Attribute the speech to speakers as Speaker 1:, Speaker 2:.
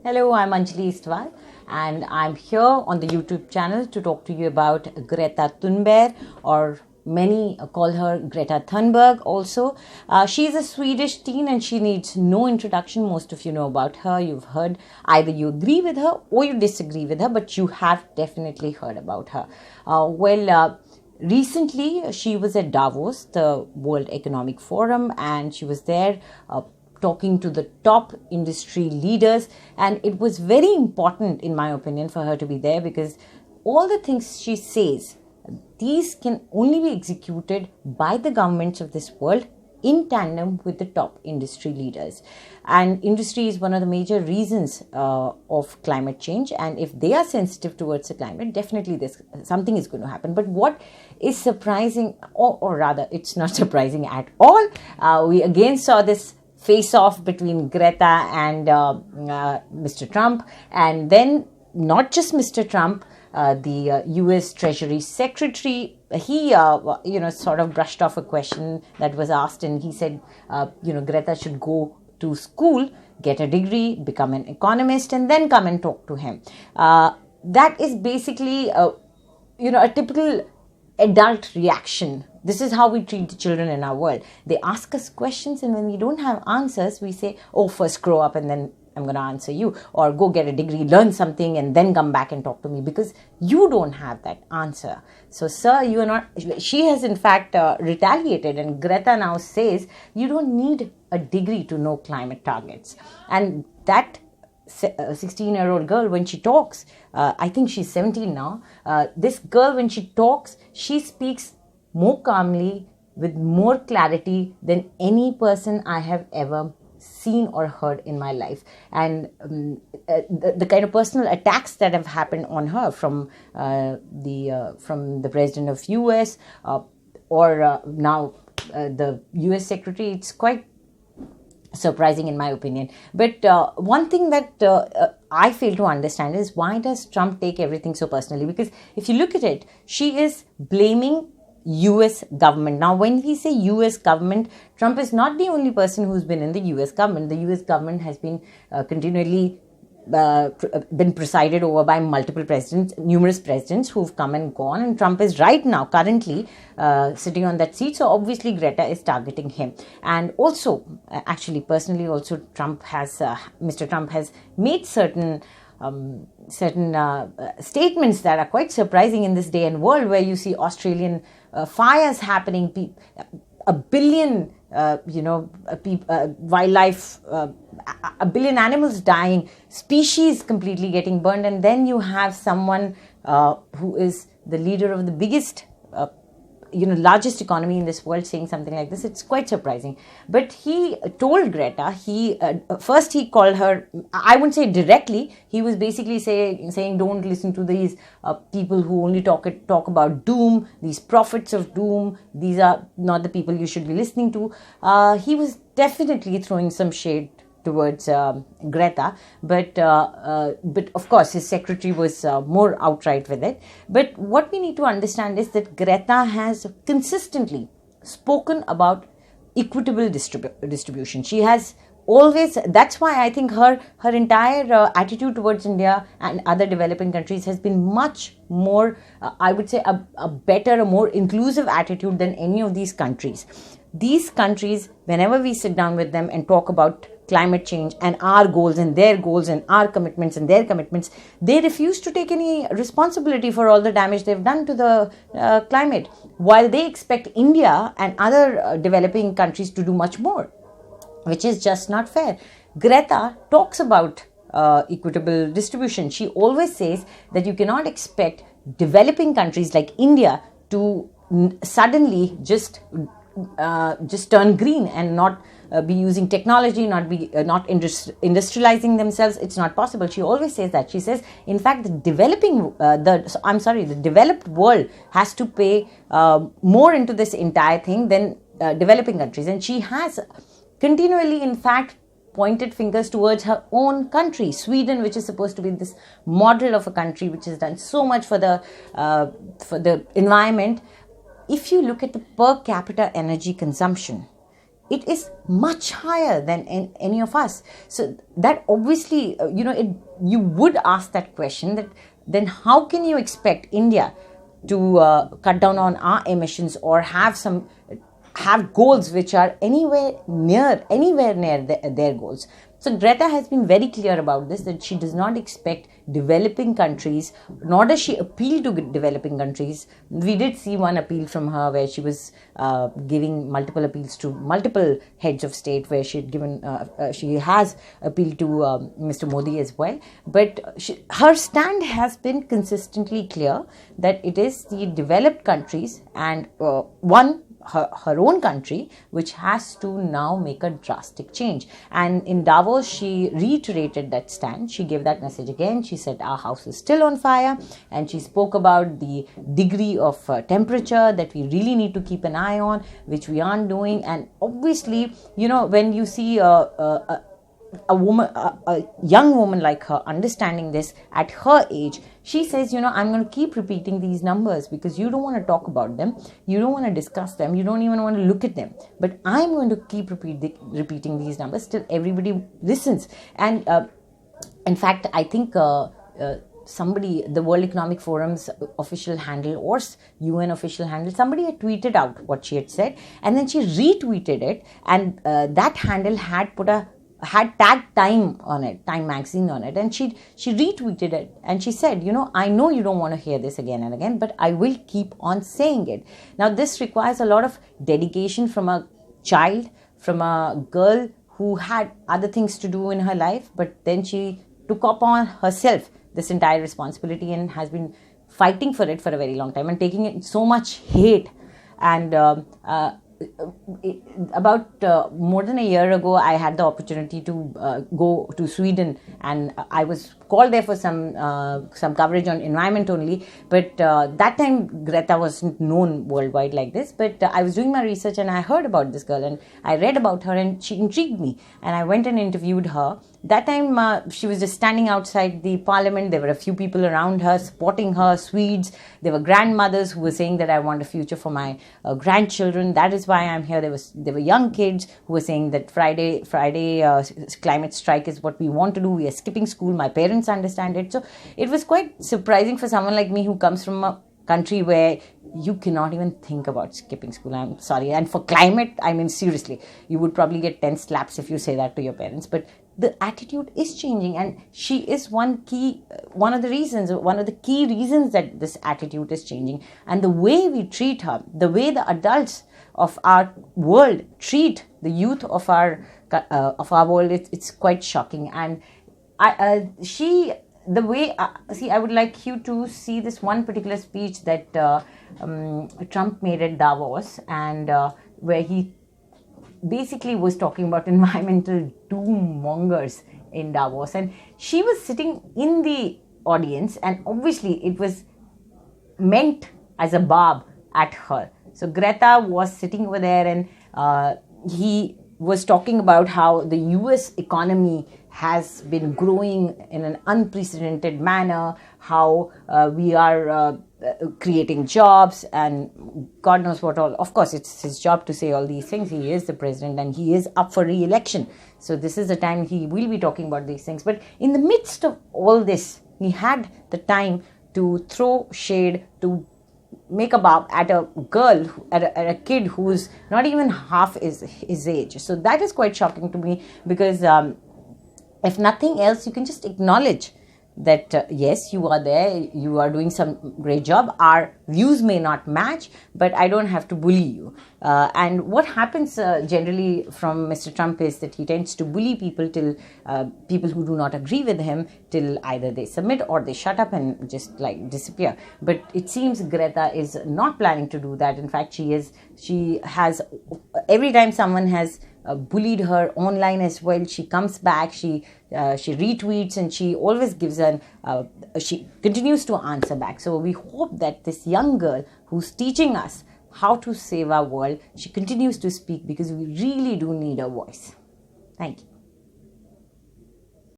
Speaker 1: Hello, I'm Anjali Istwal, and I'm here on the YouTube channel to talk to you about Greta Thunberg, or many call her Greta Thunberg also. She's a Swedish teen and she needs no introduction. Most of you know about her. You've heard, either you agree with her or you disagree with her, but you have definitely heard about her. Recently, she was at Davos, the World Economic Forum, and she was there talking to the top industry leaders. And it was very important, in my opinion, for her to be there because all the things she says, these can only be executed by the governments of this world in tandem with the top industry leaders. And industry is one of the major reasons of climate change. And if they are sensitive towards the climate, definitely something is going to happen. But what is surprising, or rather, it's not surprising at all. We again saw this face-off between Greta and Mr. Trump. And then not just Mr. Trump, the U.S. Treasury Secretary, he, sort of brushed off a question that was asked, and he said, Greta should go to school, get a degree, become an economist, and then come and talk to him. That is basically, a typical adult reaction. This is how we treat the children in our world. They ask us questions, and when we don't have answers, we say, oh, first grow up and then I'm going to answer you, or go get a degree, learn something, and then come back and talk to me, because you don't have that answer. So, sir, you are not. She has in fact retaliated, and Greta now says you don't need a degree to know climate targets. And that 16-year-old girl, when she talks, I think she's 17 now. This girl, when she talks, she speaks more calmly, with more clarity than any person I have ever seen or heard in my life. And the kind of personal attacks that have happened on her from the president of US or now the US secretary, it's quite surprising in my opinion. But one thing that I fail to understand is, why does Trump take everything so personally? Because if you look at it, she is blaming US government. Now, when we say US government, Trump is not the only person who's been in the US government. The US government has been continually been presided over by multiple presidents, numerous presidents who've come and gone, and Trump is right now currently sitting on that seat. So obviously Greta is targeting him. And also, actually personally also, Mr. Trump has made certain statements that are quite surprising in this day and world, where you see Australian fires happening, a billion wildlife, a billion animals dying, species completely getting burned, and then you have someone who is the leader of the biggest largest economy in this world saying something like this. It's quite surprising. But he told Greta, first he called her, I wouldn't say directly, he was basically saying don't listen to these people who only talk about doom, these prophets of doom. These are not the people you should be listening to. He was definitely throwing some shade towards Greta, but of course his secretary was more outright with it. But what we need to understand is that Greta has consistently spoken about equitable distribution. She has always, that's why I think her entire attitude towards India and other developing countries has been much more, I would say, a better, a more inclusive attitude than any of these countries. These countries, whenever we sit down with them and talk about climate change and our goals and their goals and our commitments and their commitments, they refuse to take any responsibility for all the damage they've done to the climate, while they expect India and other developing countries to do much more, which is just not fair. Greta talks about equitable distribution. She always says that you cannot expect developing countries like India to suddenly just turn green and not be using technology, not industrializing themselves. It's not possible. She always says that. She says, in fact, the developed world has to pay more into this entire thing than developing countries. And she has continually, in fact, pointed fingers towards her own country, Sweden, which is supposed to be this model of a country which has done so much for the environment. If you look at the per capita energy consumption, it is much higher than any of us. So that obviously, you would ask that question, that then how can you expect India to cut down on our emissions or have goals which are anywhere near their goals. So Greta has been very clear about this, that she does not expect developing countries, nor does she appeal to developing countries. We did see one appeal from her where she was giving multiple appeals to multiple heads of state, where she has appealed to Mr. Modi as well. But her stand has been consistently clear that it is the developed countries and her own country which has to now make a drastic change. And in Davos, she reiterated that stand. She gave that message again. She said our house is still on fire, and she spoke about the degree of temperature that we really need to keep an eye on, which we aren't doing. And obviously, when you see a young woman like her understanding this at her age, she says, I'm going to keep repeating these numbers because you don't want to talk about them, you don't want to discuss them, you don't even want to look at them, but I'm going to keep repeating these numbers till everybody listens. And in fact, I think somebody, the World Economic Forum's official handle or UN official handle, somebody had tweeted out what she had said, and then she retweeted it, and that handle had tagged Time magazine on it, and she retweeted it, and she said, I know you don't want to hear this again and again, but I will keep on saying it. Now this requires a lot of dedication from a child, from a girl who had other things to do in her life, but then she took upon herself this entire responsibility and has been fighting for it for a very long time and taking it so much hate. And about more than a year ago, I had the opportunity to go to Sweden, and I was called there for some coverage on environment only. But that time Greta wasn't known worldwide like this. But I was doing my research and I heard about this girl and I read about her, and she intrigued me, and I went and interviewed her. That time she was just standing outside the parliament. There were a few people around her supporting her, Swedes. There were grandmothers who were saying that I want a future for my grandchildren. That is why I'm here. There were young kids who were saying that Friday climate strike is what we want to do. We are skipping school. My parents understand it. So it was quite surprising for someone like me who comes from a country where you cannot even think about skipping school. I'm sorry. And for climate, I mean, seriously, you would probably get 10 slaps if you say that to your parents. But the attitude is changing, and she is one of the key reasons that this attitude is changing. And the way we treat her, the way the adults of our world treat the youth of our world, it's quite shocking. And I would like you to see this one particular speech that Trump made at Davos, and where he basically was talking about environmental doom mongers in Davos, and she was sitting in the audience, and obviously it was meant as a barb at her. So Greta was sitting over there, and he was talking about how the US economy has been growing in an unprecedented manner, how we are creating jobs and God knows what all. Of course, it's his job to say all these things. He is the president and he is up for re-election. So this is the time he will be talking about these things. But in the midst of all this, he had the time to throw shade, to make a barb at a girl, at a kid who's not even half his age. So that is quite shocking to me, because if nothing else, you can just acknowledge that yes, you are there, you are doing some great job. Our views may not match, but I don't have to bully you. And what happens generally from Mr. Trump is that he tends to bully people till people who do not agree with him, till either they submit or they shut up and just disappear. But it seems Greta is not planning to do that. In fact, she has every time someone has bullied her online as well, she comes back, she retweets, and she always she continues to answer back. So we hope that this young girl who's teaching us how to save our world, she continues to speak, because we really do need her voice. Thank you.